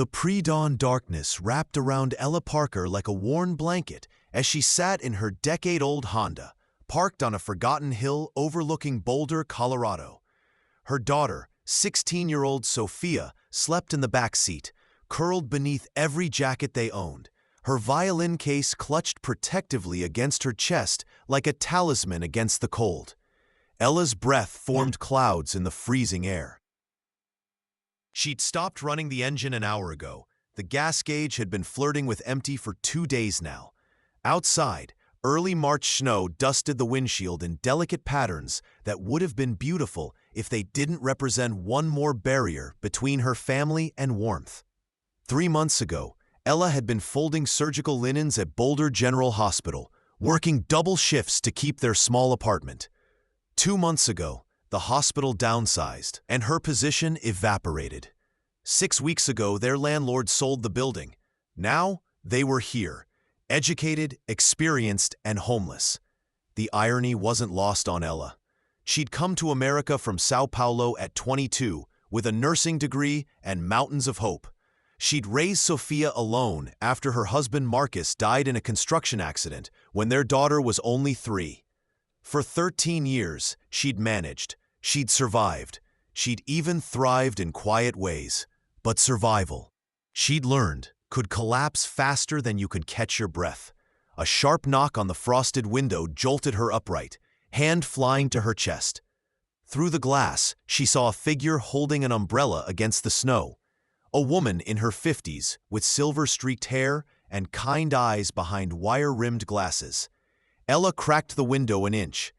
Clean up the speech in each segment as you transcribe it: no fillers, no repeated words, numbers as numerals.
The pre-dawn darkness wrapped around Ella Parker like a worn blanket as she sat in her decade-old Honda, parked on a forgotten hill overlooking Boulder, Colorado. Her daughter, 16-year-old Sofia, slept in the back seat, curled beneath every jacket they owned, her violin case clutched protectively against her chest like a talisman against the cold. Ella's breath formed clouds in the freezing air. She'd stopped running the engine an hour ago. The gas gauge had been flirting with empty for 2 days now. Outside, early March snow dusted the windshield in delicate patterns that would have been beautiful if they didn't represent one more barrier between her family and warmth. 3 months ago, Ella had been folding surgical linens at Boulder General Hospital, working double shifts to keep their small apartment. 2 months ago, the hospital downsized, and her position evaporated. 6 weeks ago, their landlord sold the building. Now, they were here, educated, experienced, and homeless. The irony wasn't lost on Ella. She'd come to America from Sao Paulo at 22 with a nursing degree and mountains of hope. She'd raised Sofia alone after her husband Marcus died in a construction accident when their daughter was only 3. For 13 years, she'd managed. She'd survived. She'd even thrived in quiet ways. But survival, she'd learned, could collapse faster than you could catch your breath. A sharp knock on the frosted window jolted her upright, hand flying to her chest. Through the glass, she saw a figure holding an umbrella against the snow. A woman in her 50s with silver-streaked hair and kind eyes behind wire-rimmed glasses. Ella cracked the window an inch.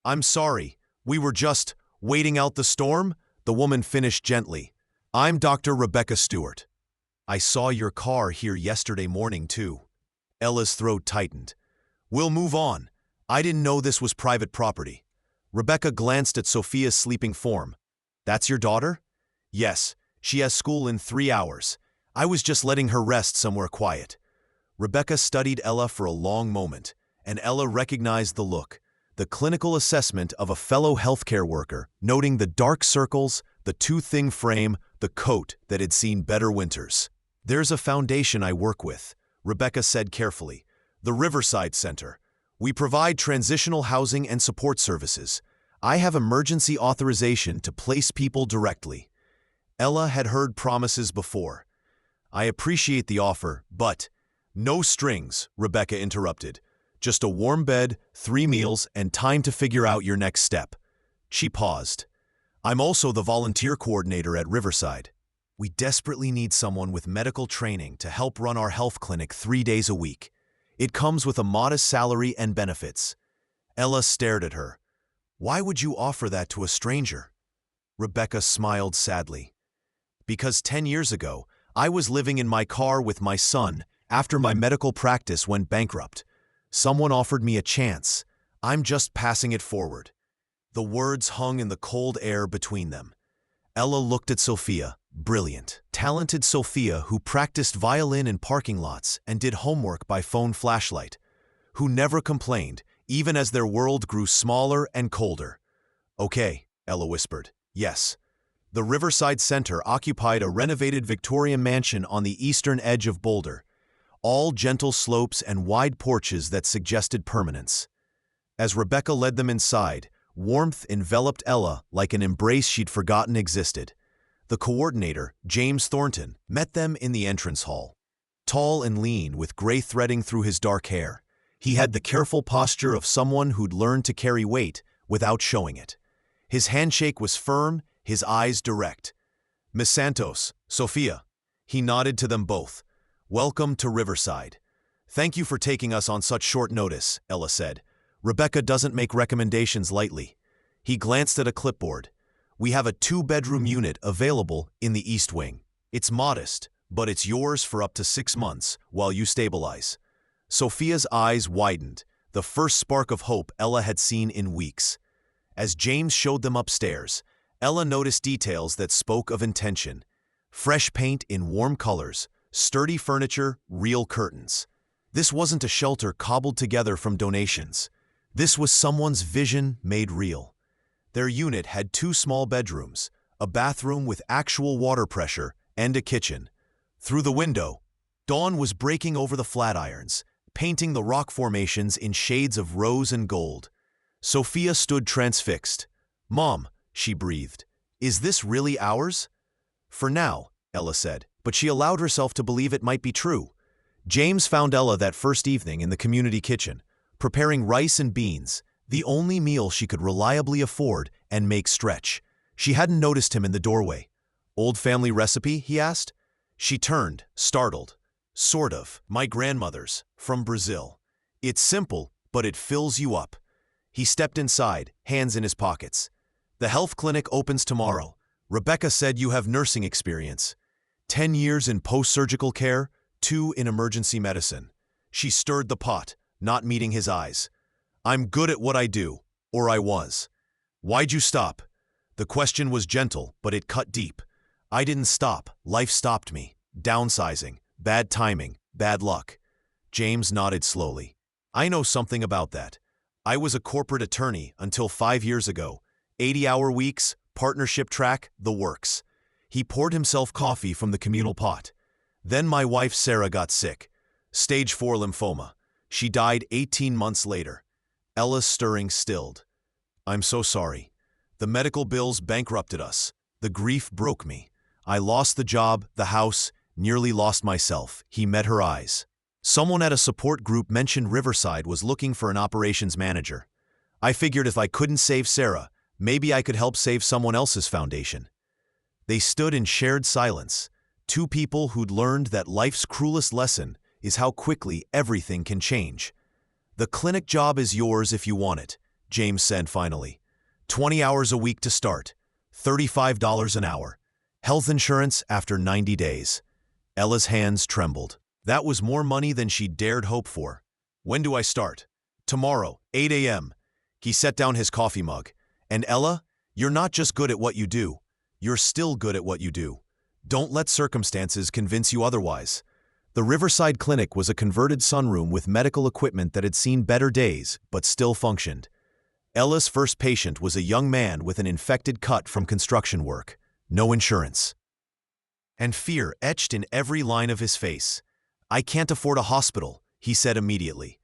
"I'm sorry, we were just waiting out the storm," the woman finished gently. "I'm Dr. Rebecca Stuart. I saw your car here yesterday morning, too." Ella's throat tightened. "We'll move on. I didn't know this was private property." Rebecca glanced at Sofia's sleeping form. "That's your daughter?" "Yes, she has school in 3 hours. I was just letting her rest somewhere quiet." Rebecca studied Ella for a long moment, and Ella recognized the look, the clinical assessment of a fellow healthcare worker, noting the dark circles, the too-thin frame, the coat that had seen better winters. "There's a foundation I work with," Rebecca said carefully. "The Riverside Centre. We provide transitional housing and support services. I have emergency authorization to place people directly." Ella had heard promises before. "I appreciate the offer, but—" "No strings," Rebecca interrupted. "Just a warm bed, 3 meals, and time to figure out your next step." She paused. "I'm also the volunteer coordinator at Riverside. We desperately need someone with medical training to help run our health clinic 3 days a week. It comes with a modest salary and benefits." Ella stared at her. "Why would you offer that to a stranger?" Rebecca smiled sadly. "Because 10 years ago, I was living in my car with my son after my medical practice went bankrupt. Someone offered me a chance. I'm just passing it forward." The words hung in the cold air between them. Ella looked at Sofia, brilliant, talented Sofia who practiced violin in parking lots and did homework by phone flashlight, who never complained, even as their world grew smaller and colder. "Okay," Ella whispered. "Yes." The Riverside Centre occupied a renovated Victorian mansion on the eastern edge of Boulder, all gentle slopes and wide porches that suggested permanence. As Rebecca led them inside, warmth enveloped Ella like an embrace she'd forgotten existed. The coordinator, James Thornton, met them in the entrance hall. Tall and lean, with gray threading through his dark hair, he had the careful posture of someone who'd learned to carry weight without showing it. His handshake was firm, his eyes direct. "Miss Santos, Sofia." He nodded to them both. "Welcome to Riverside." "Thank you for taking us on such short notice," Ella said. "Rebecca doesn't make recommendations lightly." He glanced at a clipboard. "We have a 2-bedroom unit available in the East Wing. It's modest, but it's yours for up to 6 months while you stabilize." Sofia's eyes widened, the first spark of hope Ella had seen in weeks. As James showed them upstairs, Ella noticed details that spoke of intention. Fresh paint in warm colors, sturdy furniture, real curtains. This wasn't a shelter cobbled together from donations. This was someone's vision made real. Their unit had 2 small bedrooms, a bathroom with actual water pressure, and a kitchen. Through the window, dawn was breaking over the flatirons, painting the rock formations in shades of rose and gold. Sofia stood transfixed. "Mom," she breathed, "is this really ours?" "For now," Ella said, but she allowed herself to believe it might be true. James found Ella that first evening in the community kitchen, preparing rice and beans, the only meal she could reliably afford and make stretch. She hadn't noticed him in the doorway. "Old family recipe?" he asked. She turned, startled. "Sort of. My grandmother's, from Brazil. It's simple, but it fills you up." He stepped inside, hands in his pockets. "The health clinic opens tomorrow. Rebecca said you have nursing experience. 10 years in post-surgical care, 2 in emergency medicine." She stirred the pot, not meeting his eyes. "I'm good at what I do, or I was." "Why'd you stop?" The question was gentle, but it cut deep. "I didn't stop. Life stopped me. Downsizing, bad timing, bad luck." James nodded slowly. "I know something about that. I was a corporate attorney until 5 years ago. 80-hour weeks, partnership track, the works." He poured himself coffee from the communal pot. "Then my wife Sarah got sick. Stage 4 lymphoma. She died 18 months later." Ella's stirring stilled. "I'm so sorry. The medical bills bankrupted us. The grief broke me. I lost the job, the house, nearly lost myself." He met her eyes. "Someone at a support group mentioned Riverside was looking for an operations manager. I figured if I couldn't save Sarah, maybe I could help save someone else's foundation." They stood in shared silence, two people who'd learned that life's cruelest lesson is how quickly everything can change. "The clinic job is yours if you want it," James said finally. 20 hours a week to start, $35 an hour. Health insurance after 90 days. Ella's hands trembled. That was more money than she dared hope for. "When do I start?" "Tomorrow, 8 a.m. He set down his coffee mug. "And Ella, you're not just good at what you do. You're still good at what you do. Don't let circumstances convince you otherwise." The Riverside Clinic was a converted sunroom with medical equipment that had seen better days, but still functioned. Ella's first patient was a young man with an infected cut from construction work. No insurance. And fear etched in every line of his face. "I can't afford a hospital," he said immediately.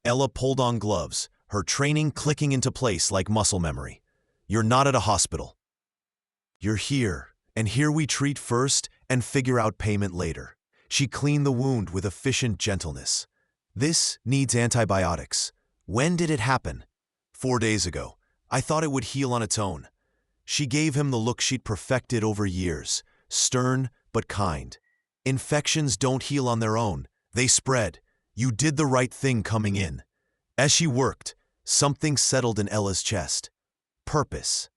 Ella pulled on gloves, her training clicking into place like muscle memory. "You're not at a hospital. You're here, and here we treat first and figure out payment later." She cleaned the wound with efficient gentleness. "This needs antibiotics. When did it happen?" 4 days ago. I thought it would heal on its own." She gave him the look she'd perfected over years, stern but kind. "Infections don't heal on their own. They spread. You did the right thing coming in." As she worked, something settled in Ella's chest. Purpose.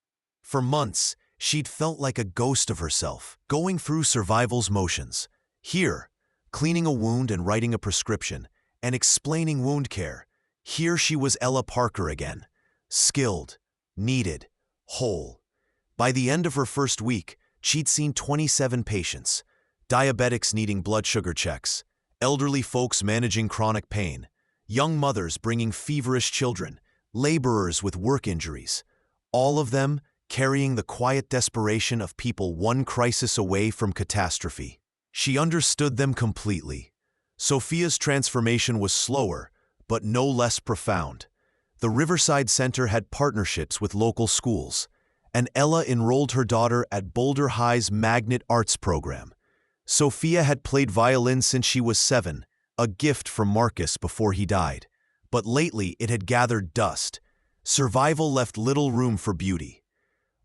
For months, she'd felt like a ghost of herself, going through survival's motions. Here, cleaning a wound and writing a prescription, and explaining wound care. Here she was Ella Parker again. Skilled, needed, whole. By the end of her first week, she'd seen 27 patients. Diabetics needing blood sugar checks, elderly folks managing chronic pain, young mothers bringing feverish children, laborers with work injuries. All of them carrying the quiet desperation of people one crisis away from catastrophe. She understood them completely. Sofia's transformation was slower, but no less profound. The Riverside Centre had partnerships with local schools, and Ella enrolled her daughter at Boulder High's Magnet Arts program. Sofia had played violin since she was 7, a gift from Marcus before he died. But lately it had gathered dust. Survival left little room for beauty.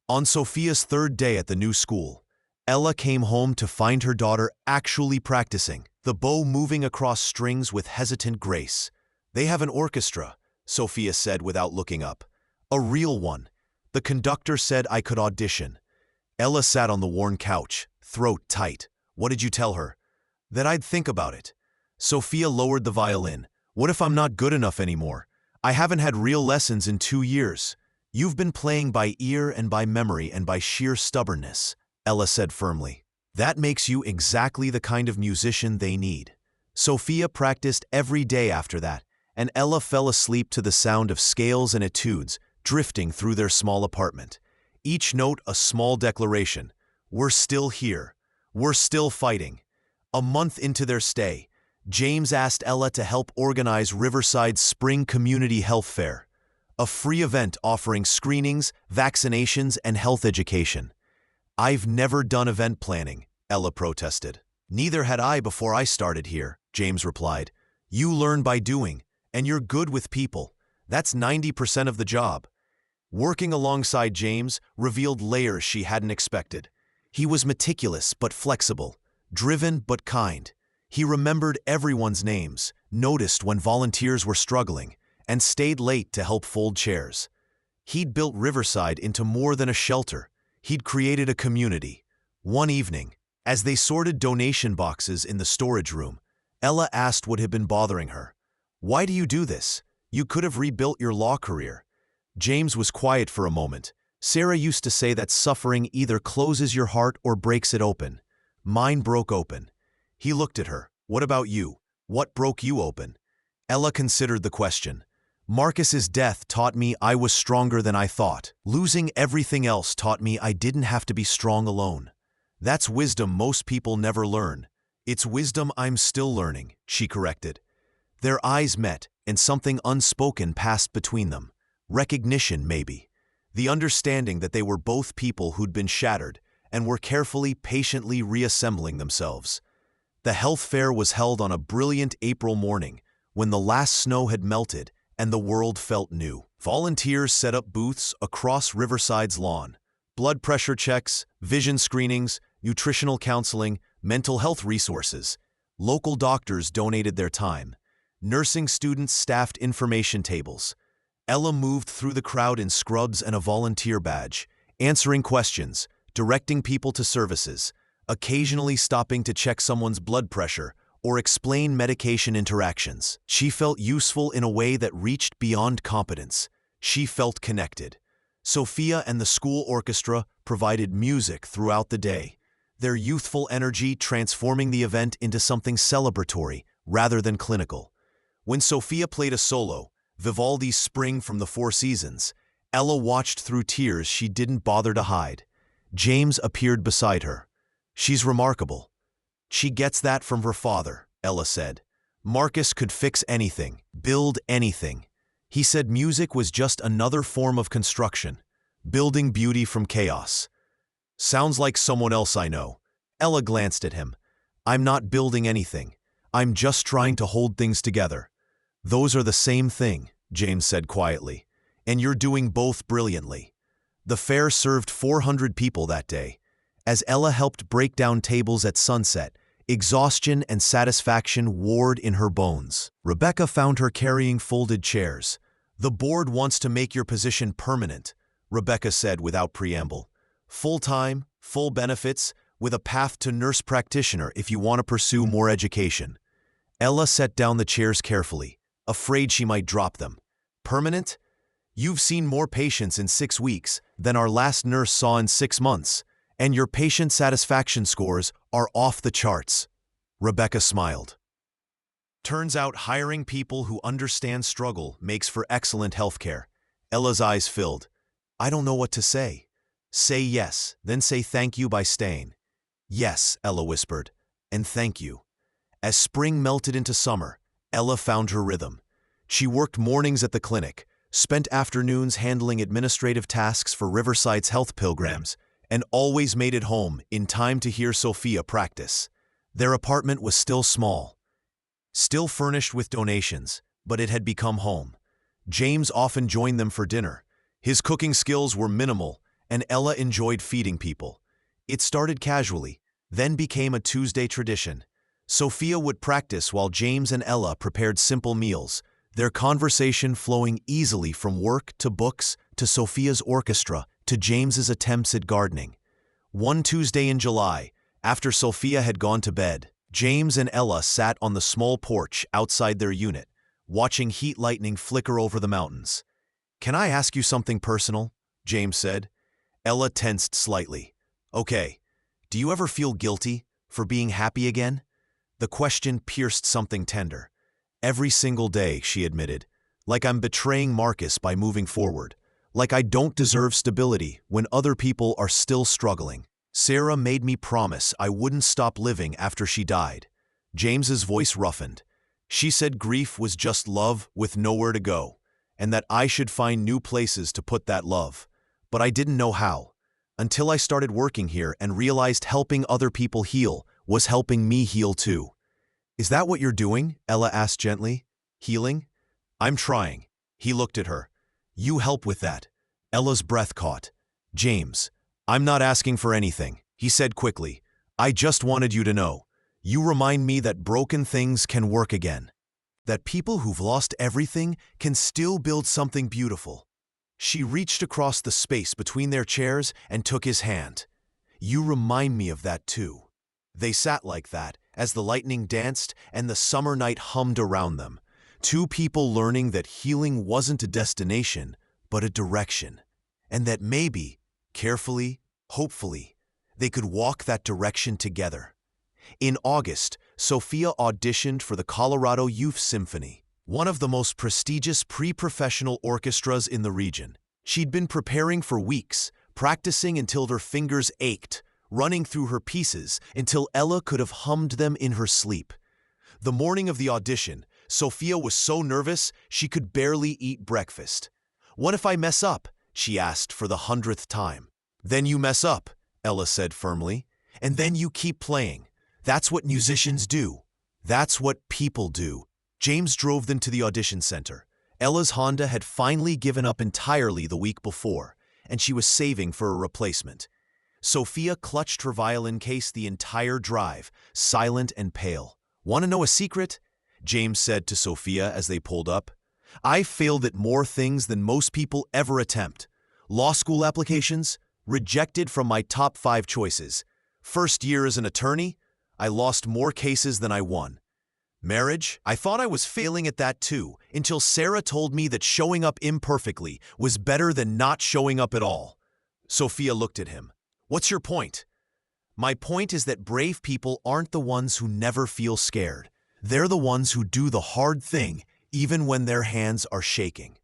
On Sofia's 3rd day at the new school, Ella came home to find her daughter actually practicing, the bow moving across strings with hesitant grace. "They have an orchestra," Sofia said without looking up. "A real one. The conductor said I could audition." Ella sat on the worn couch, throat tight. "What did you tell her?" "That I'd think about it." Sofia lowered the violin. "What if I'm not good enough anymore? I haven't had real lessons in 2 years." "You've been playing by ear and by memory and by sheer stubbornness," Ella said firmly. "That makes you exactly the kind of musician they need." Sofia practiced every day after that, and Ella fell asleep to the sound of scales and etudes drifting through their small apartment. Each note a small declaration. We're still here. We're still fighting. A month into their stay, James asked Ella to help organize Riverside's Spring Community Health Fair, a free event offering screenings, vaccinations, and health education. "I've never done event planning," Ella protested. "Neither had I before I started here," James replied. "You learn by doing, and you're good with people. That's 90% of the job." Working alongside James revealed layers she hadn't expected. He was meticulous but flexible, driven but kind. He remembered everyone's names, noticed when volunteers were struggling, and stayed late to help fold chairs. He'd built Riverside into more than a shelter. He'd created a community. One evening, as they sorted donation boxes in the storage room, Ella asked what had been bothering her. "Why do you do this? You could have rebuilt your law career." James was quiet for a moment. "Sarah used to say that suffering either closes your heart or breaks it open. Mine broke open." He looked at her. "What about you? What broke you open?" Ella considered the question. "Marcus's death taught me I was stronger than I thought. Losing everything else taught me I didn't have to be strong alone. That's wisdom most people never learn. It's wisdom I'm still learning," she corrected. Their eyes met, and something unspoken passed between them. Recognition, maybe. The understanding that they were both people who'd been shattered and were carefully, patiently reassembling themselves. The health fair was held on a brilliant April morning when the last snow had melted and the world felt new. Volunteers set up booths across Riverside's lawn. Blood pressure checks, vision screenings, nutritional counseling, mental health resources. Local doctors donated their time. Nursing students staffed information tables. Ella moved through the crowd in scrubs and a volunteer badge, answering questions, directing people to services, occasionally stopping to check someone's blood pressure or explain medication interactions. She felt useful in a way that reached beyond competence. She felt connected. Sofia and the school orchestra provided music throughout the day, their youthful energy transforming the event into something celebratory rather than clinical. When Sofia played a solo, Vivaldi's Spring from the Four Seasons, Ella watched through tears she didn't bother to hide. James appeared beside her. "She's remarkable. She gets that from her father," Ella said. "Marcus could fix anything, build anything. He said music was just another form of construction, building beauty from chaos." "Sounds like someone else I know." Ella glanced at him. "I'm not building anything. I'm just trying to hold things together." "Those are the same thing," James said quietly, "and you're doing both brilliantly." The fair served 400 people that day. As Ella helped break down tables at sunset, exhaustion and satisfaction warred in her bones. Rebecca found her carrying folded chairs. "The board wants to make your position permanent," Rebecca said without preamble. "Full-time, full benefits, with a path to nurse practitioner if you want to pursue more education." Ella set down the chairs carefully, afraid she might drop them. "Permanent? You've seen more patients in 6 weeks than our last nurse saw in 6 months, and your patient satisfaction scores are off the charts." Rebecca smiled. "Turns out hiring people who understand struggle makes for excellent healthcare." Ella's eyes filled. "I don't know what to say." "Say yes, then say thank you by staying." "Yes," Ella whispered, "and thank you." As spring melted into summer, Ella found her rhythm. She worked mornings at the clinic, spent afternoons handling administrative tasks for Riverside's health pilgrims, and always made it home in time to hear Sofia practice. Their apartment was still small, still furnished with donations, but it had become home. James often joined them for dinner. His cooking skills were minimal, and Ella enjoyed feeding people. It started casually, then became a Tuesday tradition. Sofia would practice while James and Ella prepared simple meals, their conversation flowing easily from work to books to Sofia's orchestra to James's attempts at gardening. One Tuesday in July, after Sofia had gone to bed, James and Ella sat on the small porch outside their unit, watching heat lightning flicker over the mountains. "Can I ask you something personal?" James said. Ella tensed slightly. "Okay. Do you ever feel guilty for being happy again?" The question pierced something tender. "Every single day," she admitted. "Like I'm betraying Marcus by moving forward. Like I don't deserve stability when other people are still struggling." Sarah made me promise I wouldn't stop living after she died. James's voice roughened. She said grief was just love with nowhere to go, and that I should find new places to put that love. But I didn't know how. Until I started working here and realized helping other people heal was helping me heal too. Is that what you're doing? Ella asked gently. Healing? I'm trying. He looked at her. You help with that. Ella's breath caught. James, I'm not asking for anything, he said quickly. I just wanted you to know. You remind me that broken things can work again. That people who've lost everything can still build something beautiful. She reached across the space between their chairs and took his hand. You remind me of that too. They sat like that as the lightning danced and the summer night hummed around them. Two people learning that healing wasn't a destination, but a direction. And that maybe, carefully, hopefully, they could walk that direction together. In August, Sofia auditioned for the Colorado Youth Symphony, one of the most prestigious pre-professional orchestras in the region. She'd been preparing for weeks, practicing until her fingers ached, running through her pieces until Ella could have hummed them in her sleep. The morning of the audition, Sofia was so nervous she could barely eat breakfast. What if I mess up? She asked for the 100th time. Then you mess up, Ella said firmly, and then you keep playing. That's what musicians do. That's what people do. James drove them to the audition center. Ella's Honda had finally given up entirely the week before, and she was saving for a replacement. Sofia clutched her violin case the entire drive, silent and pale. Want to know a secret? James said to Sofia as they pulled up. I failed at more things than most people ever attempt. Law school applications, rejected from my top 5 choices. First year as an attorney, I lost more cases than I won. Marriage, I thought I was failing at that too, until Sarah told me that showing up imperfectly was better than not showing up at all. Sofia looked at him. What's your point? My point is that brave people aren't the ones who never feel scared. They're the ones who do the hard thing, even when their hands are shaking.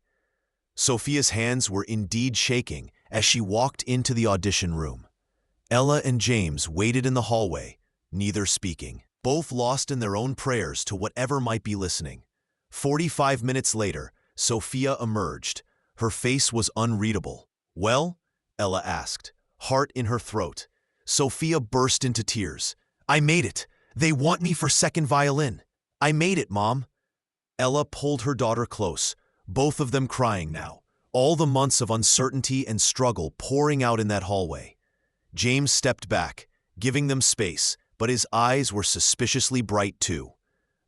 Sofia's hands were indeed shaking as she walked into the audition room. Ella and James waited in the hallway, neither speaking, both lost in their own prayers to whatever might be listening. 45 minutes later, Sofia emerged. Her face was unreadable. Well? Ella asked, heart in her throat. Sofia burst into tears. I made it. They want me for second violin. I made it, Mom. Ella pulled her daughter close, both of them crying now, all the months of uncertainty and struggle pouring out in that hallway. James stepped back, giving them space, but his eyes were suspiciously bright too.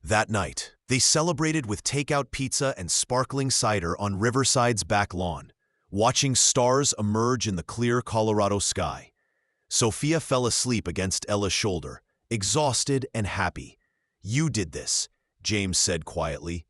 That night, they celebrated with takeout pizza and sparkling cider on Riverside's back lawn, watching stars emerge in the clear Colorado sky. Sofia fell asleep against Ella's shoulder, exhausted and happy. You did this, James said quietly.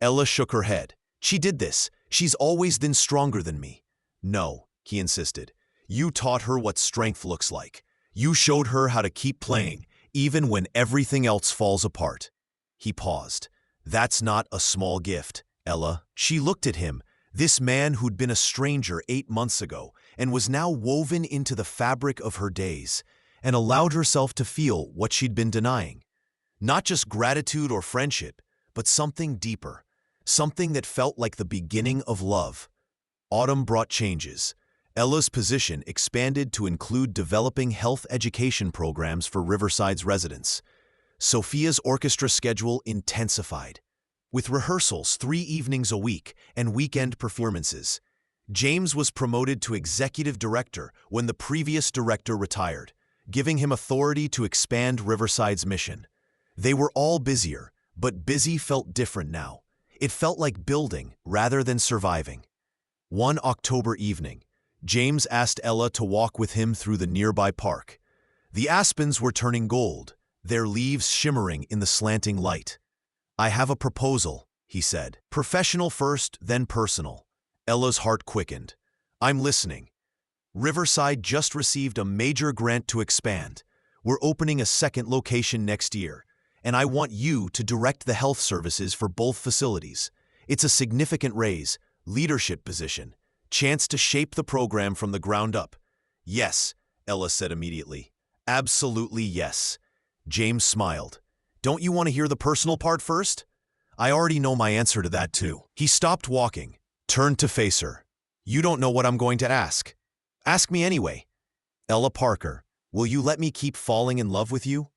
Ella shook her head. She did this. She's always been stronger than me. No, he insisted. You taught her what strength looks like. You showed her how to keep playing, even when everything else falls apart. He paused. That's not a small gift, Ella. She looked at him, this man who'd been a stranger 8 months ago and was now woven into the fabric of her days, and allowed herself to feel what she'd been denying. Not just gratitude or friendship, but something deeper, something that felt like the beginning of love. Autumn brought changes. Ella's position expanded to include developing health education programs for Riverside's residents. Sofia's orchestra schedule intensified, with rehearsals 3 evenings a week and weekend performances. James was promoted to executive director when the previous director retired, giving him authority to expand Riverside's mission. They were all busier, but busy felt different now. It felt like building rather than surviving. One October evening, James asked Ella to walk with him through the nearby park. The aspens were turning gold, their leaves shimmering in the slanting light. I have a proposal, he said. Professional first, then personal. Ella's heart quickened. I'm listening. Riverside just received a major grant to expand. We're opening a second location next year, and I want you to direct the health services for both facilities. It's a significant raise, leadership position, chance to shape the program from the ground up. Yes, Ella said immediately. Absolutely yes. James smiled. Don't you want to hear the personal part first? I already know my answer to that too. He stopped walking, turned to face her. You don't know what I'm going to ask. Ask me anyway. Ella Parker, will you let me keep falling in love with you?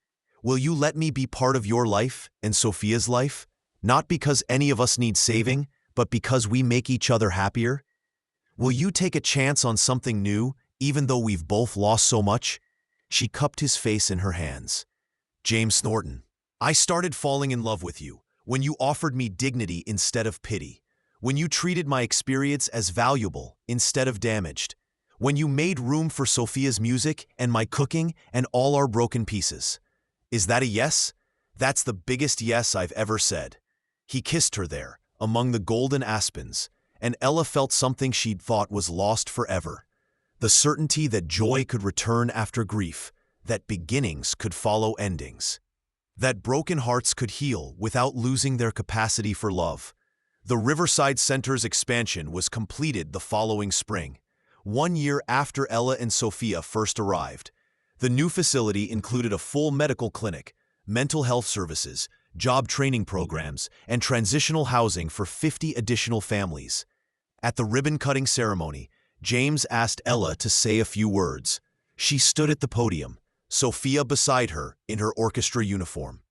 Will you let me be part of your life and Sofia's life? Not because any of us need saving, but because we make each other happier? Will you take a chance on something new, even though we've both lost so much? She cupped his face in her hands. James Thornton, I started falling in love with you when you offered me dignity instead of pity, when you treated my experience as valuable instead of damaged, when you made room for Sofia's music and my cooking and all our broken pieces. Is that a yes? That's the biggest yes I've ever said. He kissed her there, among the golden aspens, and Ella felt something she'd thought was lost forever. The certainty that joy could return after grief, that beginnings could follow endings, that broken hearts could heal without losing their capacity for love. The Riverside Centre's expansion was completed the following spring, 1 year after Ella and Sofia first arrived. The new facility included a full medical clinic, mental health services, job training programs, and transitional housing for 50 additional families. At the ribbon-cutting ceremony, James asked Ella to say a few words. She stood at the podium, Sofia beside her in her orchestra uniform,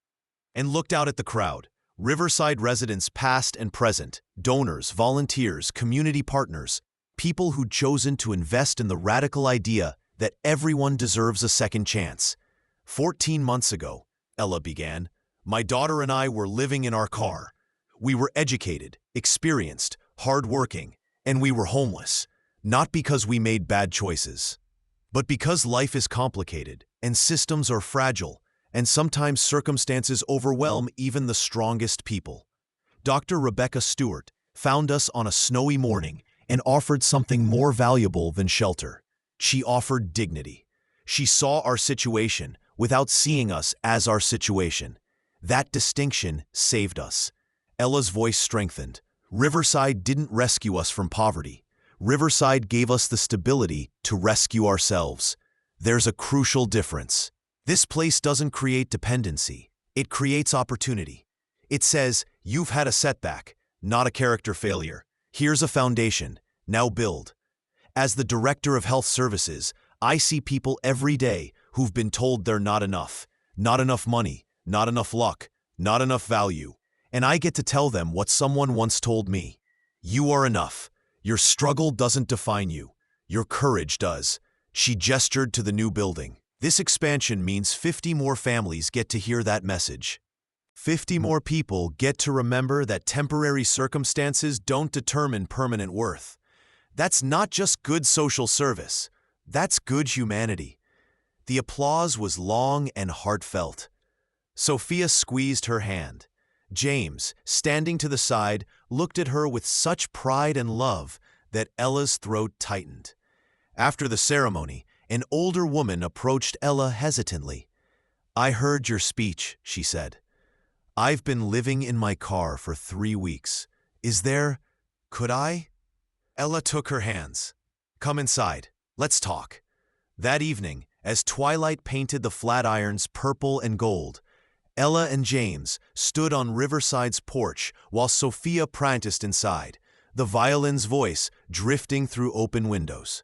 and looked out at the crowd. Riverside residents past and present, donors, volunteers, community partners, people who'd chosen to invest in the radical idea that everyone deserves a second chance. 14 months ago, Ella began, my daughter and I were living in our car. We were educated, experienced, hardworking, and we were homeless, not because we made bad choices, but because life is complicated and systems are fragile, and sometimes circumstances overwhelm even the strongest people. Dr. Rebecca Stuart found us on a snowy morning and offered something more valuable than shelter. She offered dignity. She saw our situation without seeing us as our situation. That distinction saved us. Ella's voice strengthened. Riverside didn't rescue us from poverty. Riverside gave us the stability to rescue ourselves. There's a crucial difference. This place doesn't create dependency. It creates opportunity. It says, you've had a setback, not a character failure. Here's a foundation. Now build. As the Director of Health Services, I see people every day who've been told they're not enough money, not enough luck, not enough value. And I get to tell them what someone once told me. You are enough. Your struggle doesn't define you. Your courage does. She gestured to the new building. This expansion means 50 more families get to hear that message. 50 more people get to remember that temporary circumstances don't determine permanent worth. That's not just good social service. That's good humanity. The applause was long and heartfelt. Sofia squeezed her hand. James, standing to the side, looked at her with such pride and love that Ella's throat tightened. After the ceremony, an older woman approached Ella hesitantly. I heard your speech, she said. I've been living in my car for 3 weeks. Could I? Ella took her hands. Come inside. Let's talk. That evening, as twilight painted the Flatirons purple and gold, Ella and James stood on Riverside's porch while Sofia practiced inside, the violin's voice drifting through open windows.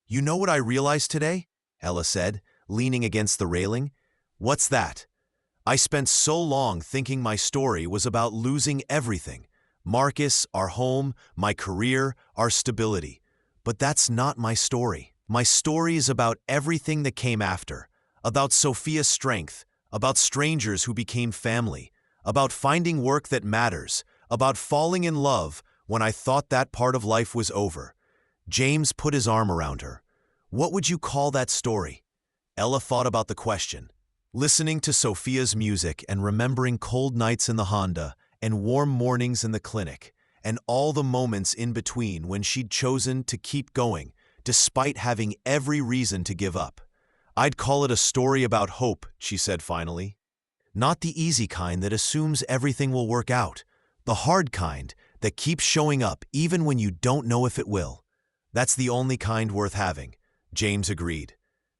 You know what I realized today? Ella said, leaning against the railing. What's that? I spent so long thinking my story was about losing everything. Marcus, our home, my career, our stability. But that's not my story. My story is about everything that came after, about Sofia's strength, about strangers who became family, about finding work that matters, about falling in love when I thought that part of life was over. James put his arm around her. What would you call that story? Ella thought about the question. Listening to Sofia's music and remembering cold nights in the Honda and warm mornings in the clinic, and all the moments in between when she'd chosen to keep going, despite having every reason to give up. I'd call it a story about hope, she said finally. Not the easy kind that assumes everything will work out. The hard kind that keeps showing up even when you don't know if it will. That's the only kind worth having, James agreed.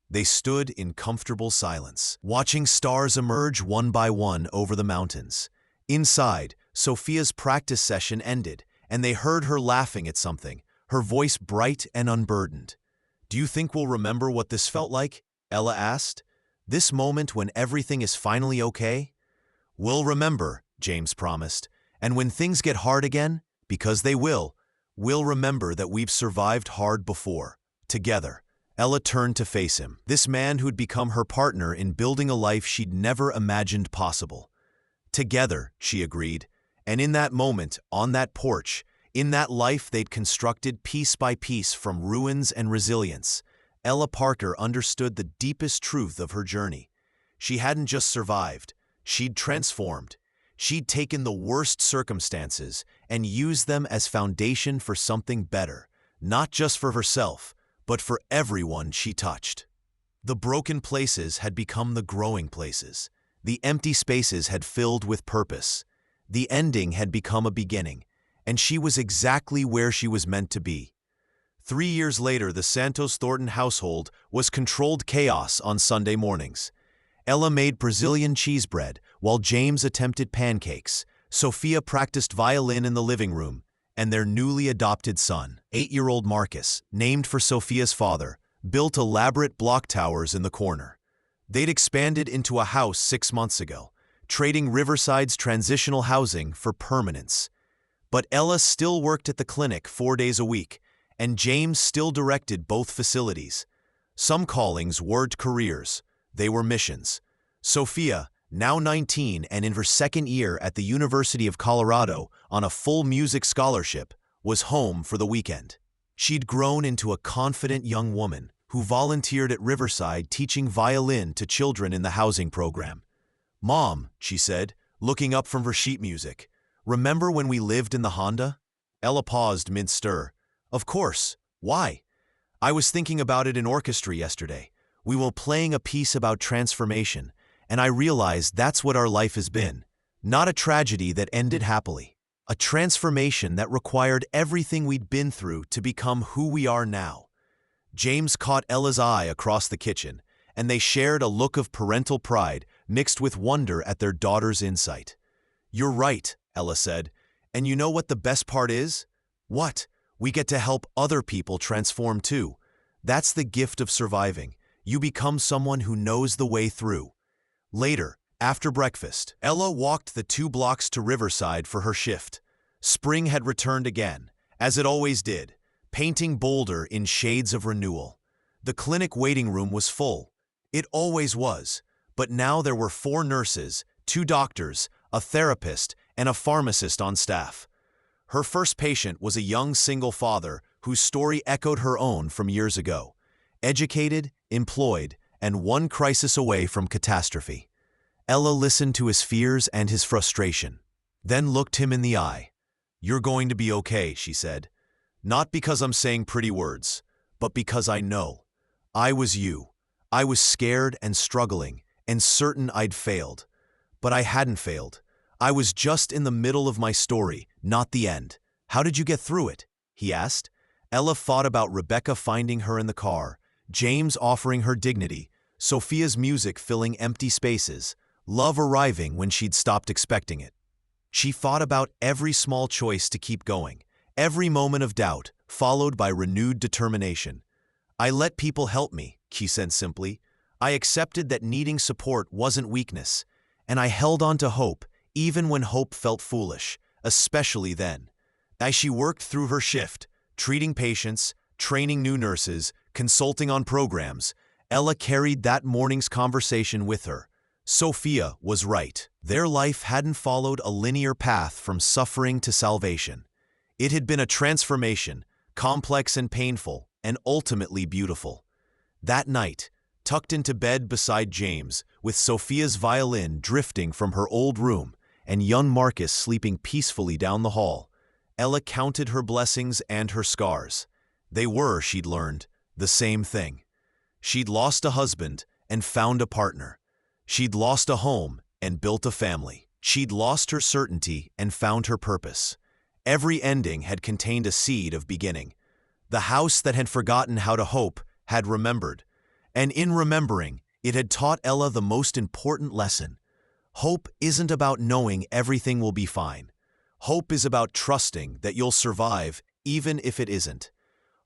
They stood in comfortable silence, watching stars emerge one by one over the mountains. Inside, Sofia's practice session ended, and they heard her laughing at something, her voice bright and unburdened. "Do you think we'll remember what this felt like?" Ella asked. "This moment when everything is finally okay?" "We'll remember," James promised. "And when things get hard again, because they will, we'll remember that we've survived hard before, together." Ella turned to face him, this man who'd become her partner in building a life she'd never imagined possible. "Together," she agreed, and in that moment, on that porch, in that life they'd constructed piece by piece from ruins and resilience, Ella Parker understood the deepest truth of her journey. She hadn't just survived, she'd transformed. She'd taken the worst circumstances and used them as foundation for something better, not just for herself, but for everyone she touched. The broken places had become the growing places. The empty spaces had filled with purpose. The ending had become a beginning, and she was exactly where she was meant to be. 3 years later, the Santos Thornton household was controlled chaos on Sunday mornings. Ella made Brazilian cheese bread, while James attempted pancakes. Sofia practiced violin in the living room, and their newly adopted son, 8-year-old Marcus, named for Sofia's father, built elaborate block towers in the corner. They'd expanded into a house 6 months ago, trading Riverside's transitional housing for permanence. But Ella still worked at the clinic 4 days a week, and James still directed both facilities. Some callings weren't careers, they were missions. Sofia, now 19 and in her second year at the University of Colorado on a full music scholarship, was home for the weekend. She'd grown into a confident young woman who volunteered at Riverside teaching violin to children in the housing program. "Mom," she said, looking up from her sheet music, "remember when we lived in the Honda?" Ella paused mid-stir. "Of course. Why?" "I was thinking about it in orchestra yesterday. We were playing a piece about transformation, and I realized that's what our life has been. Not a tragedy that ended happily. A transformation that required everything we'd been through to become who we are now." James caught Ella's eye across the kitchen, and they shared a look of parental pride mixed with wonder at their daughter's insight. "You're right," Ella said. "And you know what the best part is?" "What?" "We get to help other people transform too. That's the gift of surviving. You become someone who knows the way through." Later, after breakfast, Ella walked the 2 blocks to Riverside for her shift. Spring had returned again, as it always did, painting Boulder in shades of renewal. The clinic waiting room was full. It always was, but now there were 4 nurses, 2 doctors, a therapist, and a pharmacist on staff. Her first patient was a young single father whose story echoed her own from years ago. Educated, employed, and one crisis away from catastrophe. Ella listened to his fears and his frustration, then looked him in the eye. "You're going to be okay," she said. "Not because I'm saying pretty words, but because I know. I was you. I was scared and struggling and certain I'd failed. But I hadn't failed. I was just in the middle of my story, not the end. How did you get through it?" he asked. Ella thought about Rebecca finding her in the car, James offering her dignity, Sofia's music filling empty spaces, love arriving when she'd stopped expecting it. She thought about every small choice to keep going, every moment of doubt, followed by renewed determination. "I let people help me," she said simply. "I accepted that needing support wasn't weakness, and I held on to hope, even when hope felt foolish, especially then." As she worked through her shift, treating patients, training new nurses, consulting on programs, Ella carried that morning's conversation with her. Sofia was right. Their life hadn't followed a linear path from suffering to salvation. It had been a transformation, complex and painful, and ultimately beautiful. That night, tucked into bed beside James, with Sofia's violin drifting from her old room and young Marcus sleeping peacefully down the hall, Ella counted her blessings and her scars. They were, she'd learned, the same thing. She'd lost a husband and found a partner. She'd lost a home and built a family. She'd lost her certainty and found her purpose. Every ending had contained a seed of beginning. The house that had forgotten how to hope had remembered. And in remembering, it had taught Ella the most important lesson. Hope isn't about knowing everything will be fine. Hope is about trusting that you'll survive even if it isn't.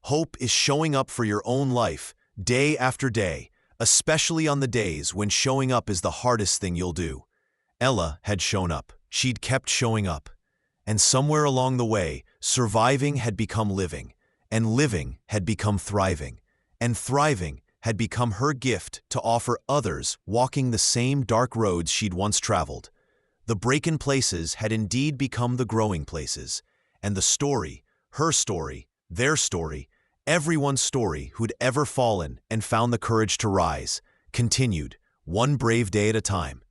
Hope is showing up for your own life, day after day, especially on the days when showing up is the hardest thing you'll do. Ella had shown up. She'd kept showing up. And somewhere along the way, surviving had become living, and living had become thriving, and thriving had become her gift to offer others walking the same dark roads she'd once traveled. The break-in places had indeed become the growing places, and the story, her story, their story, everyone's story who'd ever fallen and found the courage to rise, continued, one brave day at a time.